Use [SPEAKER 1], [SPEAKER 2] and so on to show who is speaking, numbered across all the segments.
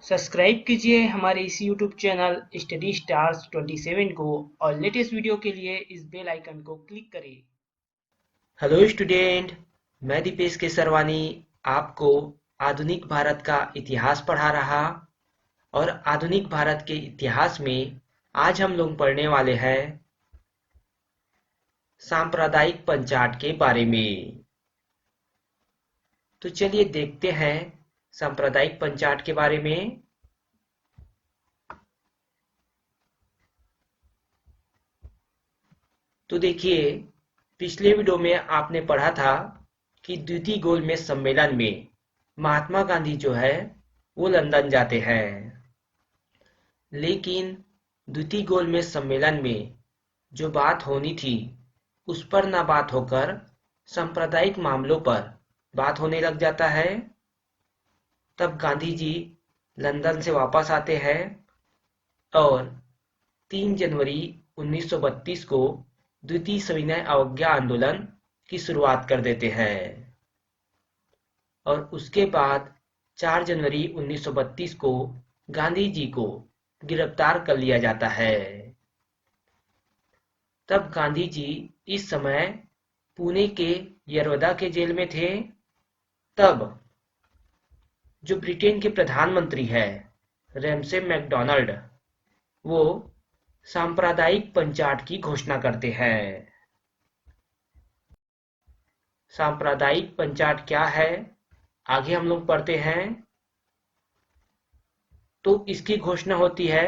[SPEAKER 1] Subscribe कीजिए हमारे इस यूट्यूब चैनल स्टडी स्टार्स 27 को और लेटेस्ट वीडियो के लिए इस बेल आइकन को क्लिक करें।
[SPEAKER 2] हेलो स्टूडेंट, मैं दीपेश केसरवानी आपको आधुनिक भारत का इतिहास पढ़ा रहा। और आधुनिक भारत के इतिहास में आज हम लोग पढ़ने वाले हैं सांप्रदायिक पंचाट के बारे में। तो चलिए देखते हैं सांप्रदायिक पंचाट के बारे में। तो देखिए, पिछले वीडियो में आपने पढ़ा था कि द्वितीय गोलमेज सम्मेलन में महात्मा गांधी जो है वो लंदन जाते हैं, लेकिन द्वितीय गोलमेज सम्मेलन में जो बात होनी थी उस पर ना बात होकर सांप्रदायिक मामलों पर बात होने लग जाता है। तब गांधी जी लंदन से वापस आते हैं और 3 जनवरी 1932 को द्वितीय सविनय अवज्ञा आंदोलन की शुरुआत कर देते हैं और उसके बाद 4 जनवरी 1932 को गांधी जी को गिरफ्तार कर लिया जाता है। तब गांधी जी इस समय पुणे के यरवदा के जेल में थे। तब जो ब्रिटेन के प्रधानमंत्री है रैमसे मैकडोनाल्ड, वो सांप्रदायिक पंचाट की घोषणा करते हैं। सांप्रदायिक पंचाट क्या है आगे हम लोग पढ़ते हैं। तो इसकी घोषणा होती है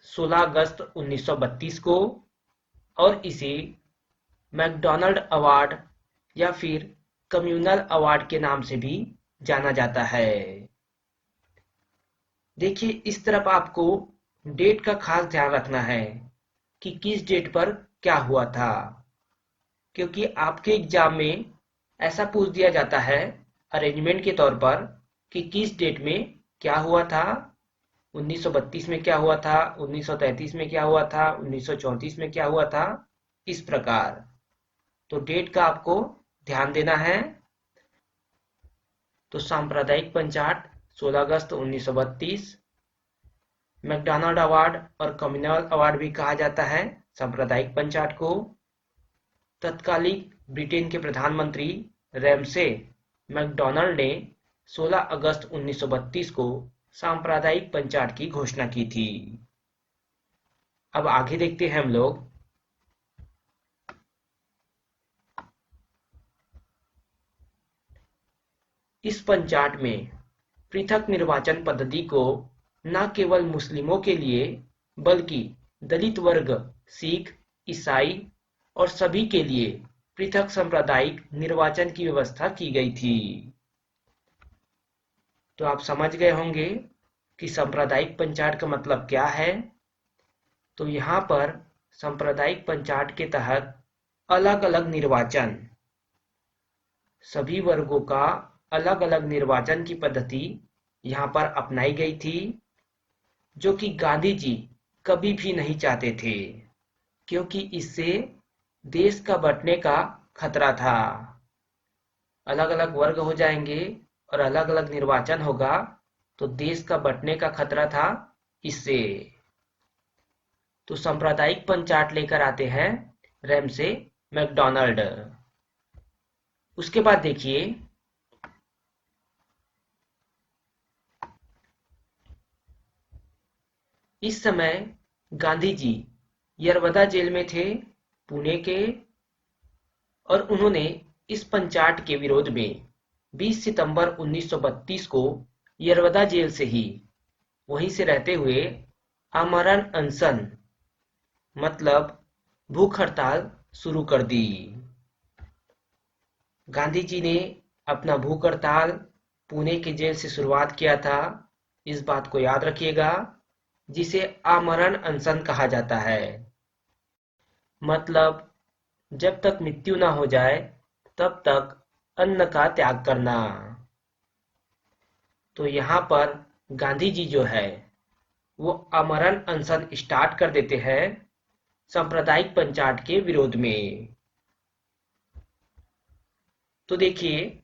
[SPEAKER 2] 16 अगस्त 1932 को और इसे मैकडोनाल्ड अवार्ड या फिर कम्युनल अवार्ड के नाम से भी जाना जाता है। देखिए, इस तरफ आपको डेट का खास ध्यान रखना है कि किस डेट पर क्या हुआ था, क्योंकि आपके एग्जाम में ऐसा पूछ दिया जाता है अरेंजमेंट के तौर पर कि किस डेट में क्या हुआ था। 1932 में क्या हुआ था, 1933 में क्या हुआ था, 1934 में क्या हुआ था, इस प्रकार। तो डेट का आपको ध्यान देना है। तो सांप्रदायिक पंचाट 16 अगस्त 1932, मैकडोनाल्ड अवार्ड और कम्युनल अवार्ड भी कहा जाता है सांप्रदायिक पंचाट को। तत्कालीन ब्रिटेन के प्रधानमंत्री रैमसे मैकडोनाल्ड ने 16 अगस्त 1932 को सांप्रदायिक पंचाट की घोषणा की थी। अब आगे देखते हैं हम लोग। इस पंचाट में पृथक निर्वाचन पद्धति को न केवल मुस्लिमों के लिए बल्कि दलित वर्ग, सिख, ईसाई और सभी के लिए पृथक सांप्रदायिक निर्वाचन की व्यवस्था की गई थी। तो आप समझ गए होंगे कि सांप्रदायिक पंचाट का मतलब क्या है। तो यहाँ पर सांप्रदायिक पंचाट के तहत अलग अलग निर्वाचन, सभी वर्गों का अलग अलग निर्वाचन की पद्धति यहाँ पर अपनाई गई थी, जो कि गांधी जी कभी भी नहीं चाहते थे, क्योंकि इससे देश का बंटने का खतरा था। अलग अलग वर्ग हो जाएंगे और अलग अलग निर्वाचन होगा तो देश का बंटने का खतरा था इससे। तो सांप्रदायिक पंचाट लेकर आते हैं रैमसे मैकडोनाल्ड। उसके बाद देखिए, इस समय गांधी जी यरवदा जेल में थे पुणे के, और उन्होंने इस पंचाट के विरोध में 20 सितंबर 1932 को यरवदा जेल से ही, वहीं से रहते हुए आमरण अनशन मतलब भूख हड़ताल शुरू कर दी। गांधी जी ने अपना भूख हड़ताल पुणे के जेल से शुरुआत किया था, इस बात को याद रखिएगा, जिसे आमरण अनशन कहा जाता है। मतलब जब तक मृत्यु ना हो जाए तब तक अन्न का त्याग करना। तो यहाँ पर गांधी जी जो है वो आमरण अनशन स्टार्ट कर देते हैं सांप्रदायिक पंचाट के विरोध में। तो देखिए,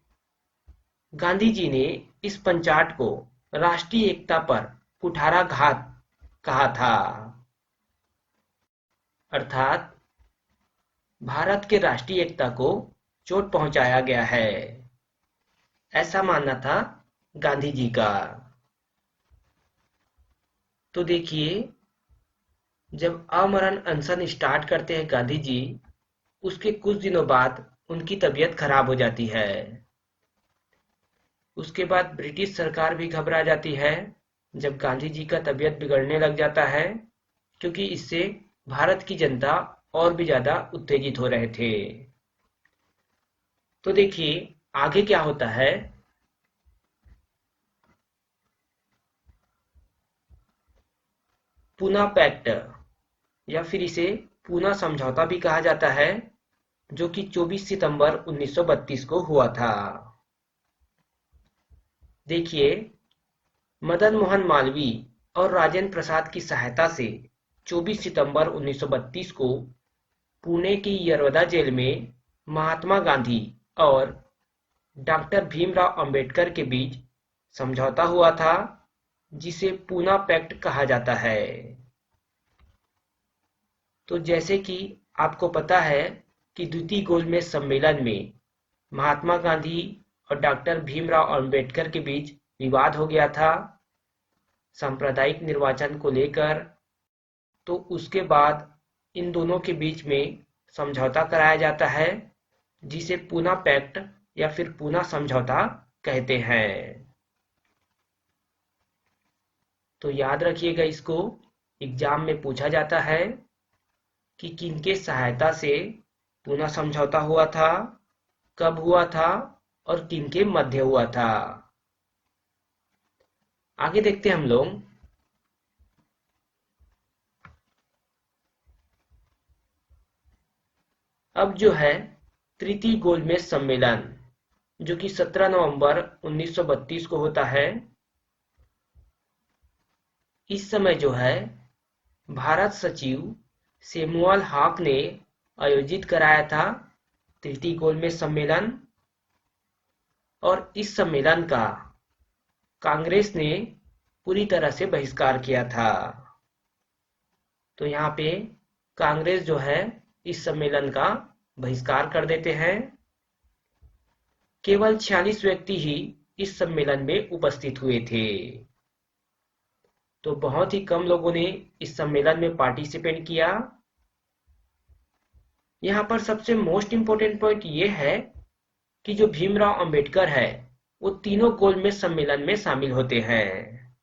[SPEAKER 2] गांधी जी ने इस पंचाट को राष्ट्रीय एकता पर कुठाराघात कहा था, अर्थात भारत के राष्ट्रीय एकता को चोट पहुंचाया गया है, ऐसा मानना था गांधी जी का। तो देखिए, जब आमरण अनशन स्टार्ट करते हैं गांधी जी, उसके कुछ दिनों बाद उनकी तबीयत खराब हो जाती है। उसके बाद ब्रिटिश सरकार भी घबरा जाती है जब गांधी जी का तबीयत बिगड़ने लग जाता है, क्योंकि इससे भारत की जनता और भी ज्यादा उत्तेजित हो रहे थे। तो देखिए आगे क्या होता है। पूना पैक्ट या फिर इसे पूना समझौता भी कहा जाता है, जो कि 24 सितंबर 1932 को हुआ था। देखिए, मदन मोहन मालवीय और राजेंद्र प्रसाद की सहायता से 24 सितंबर 1932 को पुणे की यरवदा जेल में महात्मा गांधी और डॉक्टर भीमराव अंबेडकर के बीच समझौता हुआ था, जिसे पूना पैक्ट कहा जाता है। तो जैसे कि आपको पता है कि द्वितीय गोलमेज सम्मेलन में महात्मा गांधी और डॉक्टर भीमराव अंबेडकर के बीच विवाद हो गया था सांप्रदायिक निर्वाचन को लेकर। तो उसके बाद इन दोनों के बीच में समझौता कराया जाता है, जिसे पूना पैक्ट या फिर पूना समझौता कहते हैं। तो याद रखिएगा, इसको एग्जाम में पूछा जाता है कि किनके सहायता से पूना समझौता हुआ था, कब हुआ था और किनके मध्य हुआ था। आगे देखते हैं हम लोग। अब जो है तृतीय गोलमेज सम्मेलन, जो कि 17 नवंबर 1932 को होता है। इस समय जो है भारत सचिव सेमुअल हॉक ने आयोजित कराया था तृतीय गोलमेज सम्मेलन, और इस सम्मेलन का कांग्रेस ने पूरी तरह से बहिष्कार किया था। तो यहाँ पे कांग्रेस जो है इस सम्मेलन का बहिष्कार कर देते हैं। केवल 46 व्यक्ति ही इस सम्मेलन में उपस्थित हुए थे। तो बहुत ही कम लोगों ने इस सम्मेलन में पार्टिसिपेट किया। यहाँ पर सबसे मोस्ट इम्पोर्टेंट पॉइंट ये है कि जो भीमराव अंबेडकर है वो तीनों गोलमेज सम्मेलन में शामिल होते हैं।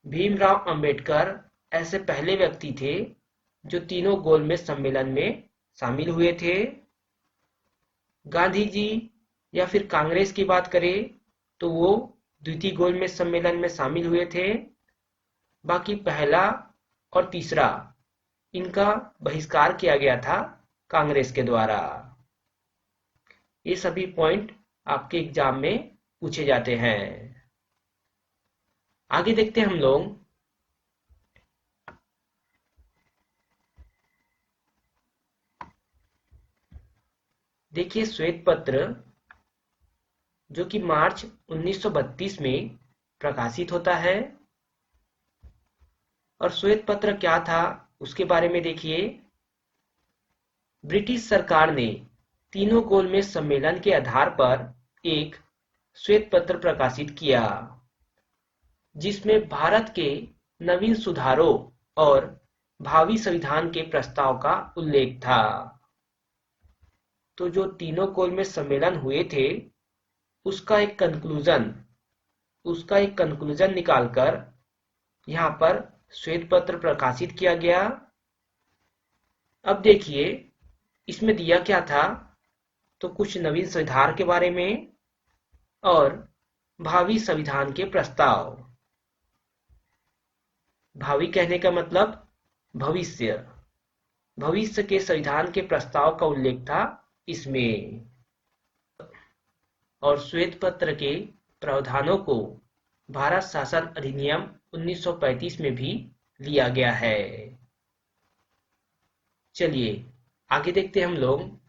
[SPEAKER 2] भीमराव अंबेडकर ऐसे पहले व्यक्ति थे जो तीनों गोलमेज सम्मेलन में शामिल हुए थे। गांधी जी या फिर कांग्रेस की बात करें तो वो द्वितीय गोलमेज सम्मेलन में शामिल हुए थे। बाकी पहला और तीसरा इनका बहिष्कार किया गया था कांग्रेस के द्वारा। ये सभी पॉइंट आपके एग्जाम में पूछे जाते हैं। आगे देखते हैं हम लोग। देखिए श्वेत पत्र, जो कि मार्च 1932 में प्रकाशित होता है। और श्वेत पत्र क्या था उसके बारे में देखिए। ब्रिटिश सरकार ने तीनों गोलमेज सम्मेलन के आधार पर एक श्वेत पत्र प्रकाशित किया, जिसमें भारत के नवीन सुधारों और भावी संविधान के प्रस्ताव का उल्लेख था। तो जो तीनों गोलमेज सम्मेलन हुए थे उसका एक कंक्लूजन निकालकर यहाँ पर श्वेत पत्र प्रकाशित किया गया। अब देखिए इसमें दिया क्या था, तो कुछ नवीन संविधान के बारे में और भावी संविधान के प्रस्ताव। भावी कहने का मतलब भविष्य के संविधान के प्रस्ताव का उल्लेख था इसमें। और श्वेत पत्र के प्रावधानों को भारत शासन अधिनियम 1935 में भी लिया गया है। चलिए आगे देखते हैं हम लोग।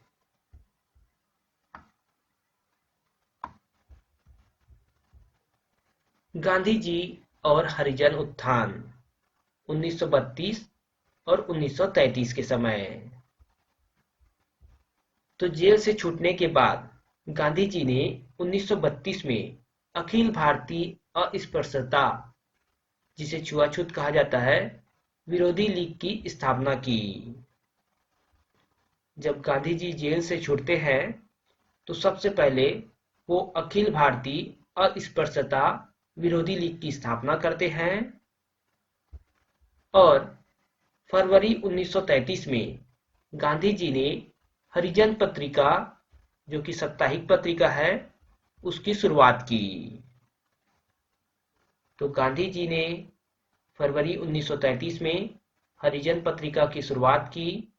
[SPEAKER 2] गांधी जी और हरिजन उत्थान 1932 और 1933 के समय। तो जेल से छूटने के बाद गांधी जी ने 1932 में अखिल भारतीय अस्पृश्यता, जिसे छुआछूत कहा जाता है, विरोधी लीग की स्थापना की। जब गांधी जी जेल से छूटते हैं तो सबसे पहले वो अखिल भारतीय अस्पृश्यता विरोधी लीग की स्थापना करते हैं और फरवरी 1933 में गांधी जी ने हरिजन पत्रिका, जो कि साप्ताहिक पत्रिका है, उसकी शुरुआत की। तो गांधी जी ने फरवरी 1933 में हरिजन पत्रिका की शुरुआत की,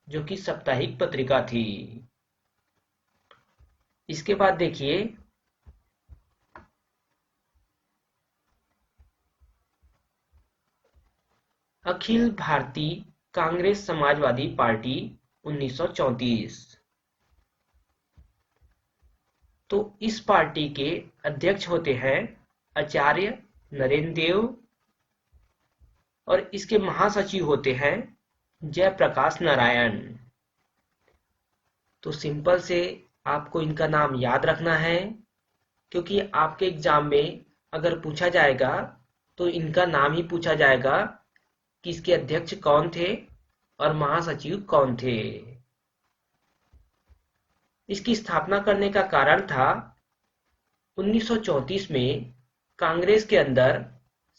[SPEAKER 2] जो कि साप्ताहिक पत्रिका थी। इसके बाद देखिए, अखिल भारतीय कांग्रेस समाजवादी पार्टी 1934। तो इस पार्टी के अध्यक्ष होते हैं आचार्य नरेंद्र देव और इसके महासचिव होते हैं जयप्रकाश नारायण। तो सिंपल से आपको इनका नाम याद रखना है, क्योंकि आपके एग्जाम में अगर पूछा जाएगा तो इनका नाम ही पूछा जाएगा कि इसके अध्यक्ष कौन थे और महासचिव कौन थे। इसकी स्थापना करने का कारण था 1934 में कांग्रेस के अंदर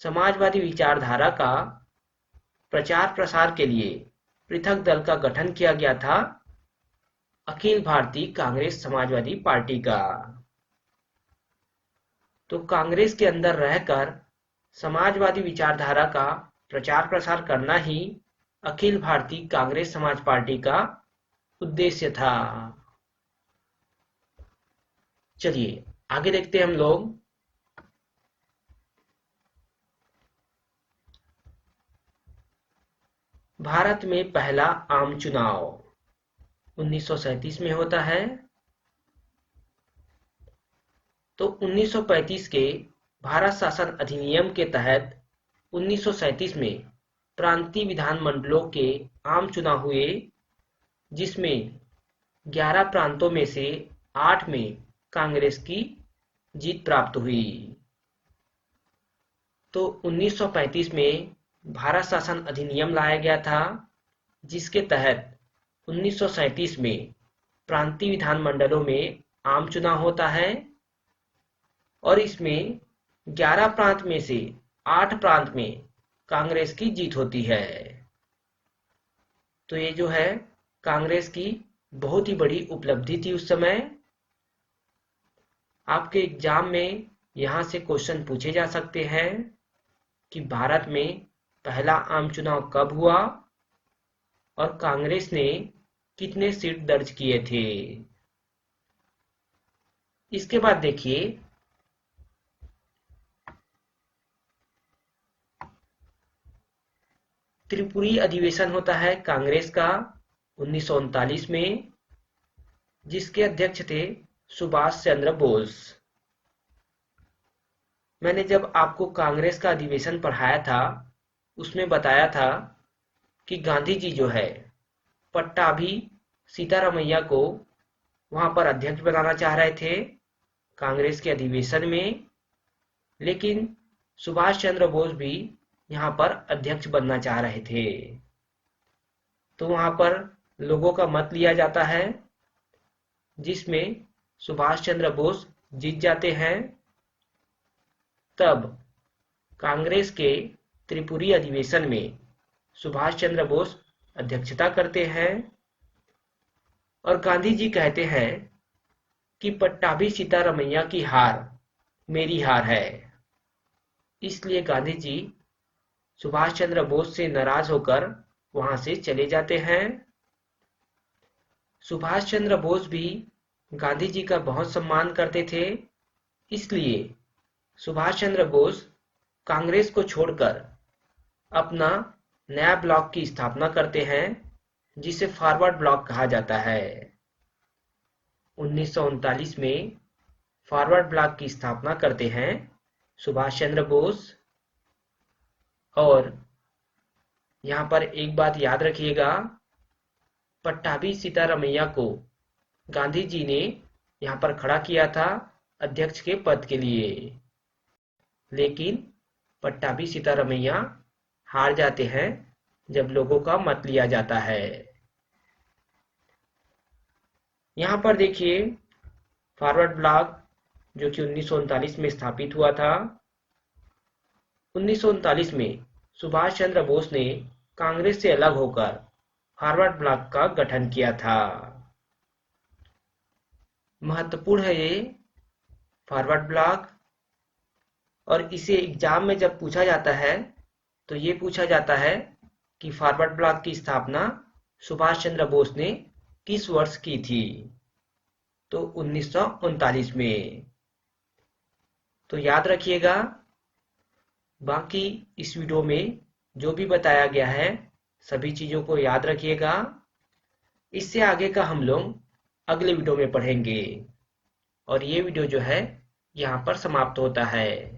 [SPEAKER 2] समाजवादी विचारधारा का प्रचार प्रसार के लिए पृथक दल का गठन किया गया था, अखिल भारतीय कांग्रेस समाजवादी पार्टी का। तो कांग्रेस के अंदर रहकर समाजवादी विचारधारा का प्रचार प्रसार करना ही अखिल भारतीय कांग्रेस समाज पार्टी का उद्देश्य था। चलिए आगे देखते हैं हम लोग। भारत में पहला आम चुनाव 1937 में होता है। तो 1935 के भारत शासन अधिनियम के तहत 1937 में प्रांतीय विधानमंडलों के आम चुनाव हुए, जिसमें 11 प्रांतों में से 8 में कांग्रेस की जीत प्राप्त हुई। तो 1935 में भारत शासन अधिनियम लाया गया था, जिसके तहत 1937 में प्रांतीय विधानमंडलों में आम चुनाव होता है और इसमें 11 प्रांत में से 8 प्रांत में कांग्रेस की जीत होती है। तो ये जो है कांग्रेस की बहुत ही बड़ी उपलब्धि थी उस समय। आपके एग्जाम में यहाँ से क्वेश्चन पूछे जा सकते हैं कि भारत में पहला आम चुनाव कब हुआ और कांग्रेस ने कितने सीट दर्ज किए थे। इसके बाद देखिए, त्रिपुरी अधिवेशन होता है कांग्रेस का 1939 में, जिसके अध्यक्ष थे सुभाष चंद्र बोस। मैंने जब आपको कांग्रेस का अधिवेशन पढ़ाया था उसमें बताया था कि गांधी जी जो है पट्टाभी सीतारामैया को वहां पर अध्यक्ष बनाना चाह रहे थे कांग्रेस के अधिवेशन में, लेकिन सुभाष चंद्र बोस भी यहाँ पर अध्यक्ष बनना चाह रहे थे। तो वहां पर लोगों का मत लिया जाता है, जिसमें सुभाष चंद्र बोस जीत जाते हैं। तब कांग्रेस के त्रिपुरी अधिवेशन में सुभाष चंद्र बोस अध्यक्षता करते हैं और गांधी जी कहते हैं कि पट्टाभी सीतारामैया की हार मेरी हार है। इसलिए गांधी जी सुभाष चंद्र बोस से नाराज होकर वहां से चले जाते हैं। सुभाष चंद्र बोस भी गांधी जी का बहुत सम्मान करते थे, इसलिए सुभाष चंद्र बोस कांग्रेस को छोड़कर अपना नया ब्लॉक की स्थापना करते हैं, जिसे फॉरवर्ड ब्लॉक कहा जाता है। 1939 में फॉरवर्ड ब्लॉक की स्थापना करते हैं सुभाष चंद्र बोस। और यहाँ पर एक बात याद रखिएगा, पट्टाभी सीतारामैया को गांधी जी ने यहाँ पर खड़ा किया था अध्यक्ष के पद के लिए, लेकिन पट्टाभी सीतारामैया हार जाते हैं जब लोगों का मत लिया जाता है। यहाँ पर देखिए फॉरवर्ड ब्लॉक जो कि 1939 में स्थापित हुआ था। 1939 में सुभाष चंद्र बोस ने कांग्रेस से अलग होकर फॉरवर्ड ब्लॉक का गठन किया था। महत्वपूर्ण है ये फॉरवर्ड ब्लॉक, और इसे एग्जाम में जब पूछा जाता है तो ये पूछा जाता है कि फॉरवर्ड ब्लॉक की स्थापना सुभाष चंद्र बोस ने किस वर्ष की थी, तो 1939 में। तो याद रखिएगा। बाकी इस वीडियो में जो भी बताया गया है सभी चीज़ों को याद रखिएगा। इससे आगे का हम लोग अगले वीडियो में पढ़ेंगे, और ये वीडियो जो है यहाँ पर समाप्त होता है।